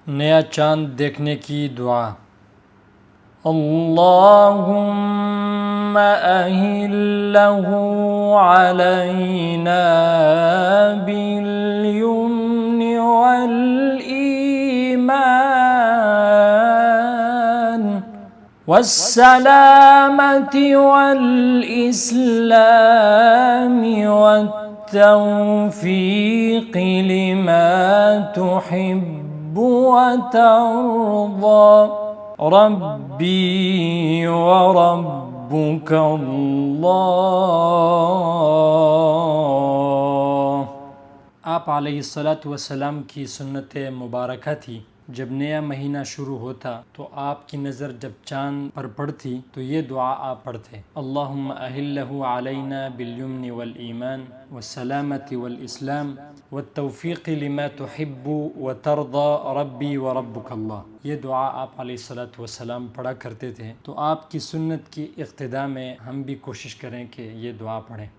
नया चांद देखने की दुआ। अल्लाहुम्मा अहिल्लहु अलैना बिल युम्नि वल ईमान वस्सलामति वल इस्लामी वत्तौफीक़ लिमा तुहिब्बु वतर्दा रब्बी व रब्बुक अल्लाह। आप अलैहिस्सलातु वस्सलाम की सुन्नत मुबारक थी, जब नया महीना शुरू होता तो आपकी नज़र जब चाँद पर पड़ती तो ये दुआ आप पढ़ते, अल्लाहुम्मा अहिल्लहु अलैना बिल-यम्नि वल ईमान वस्सलामति वल इस्लाम वत्तौफीक़ लिमा तुहिब्बु व तर्दा रब्बी व रब्बुक अल्लाह। ये दुआ आप अलैहिस्सलातु वस्सलाम पढ़ा करते थे, तो आपकी सुन्नत की इक़्तिदा में हम भी कोशिश करें कि ये दुआ पढ़ें।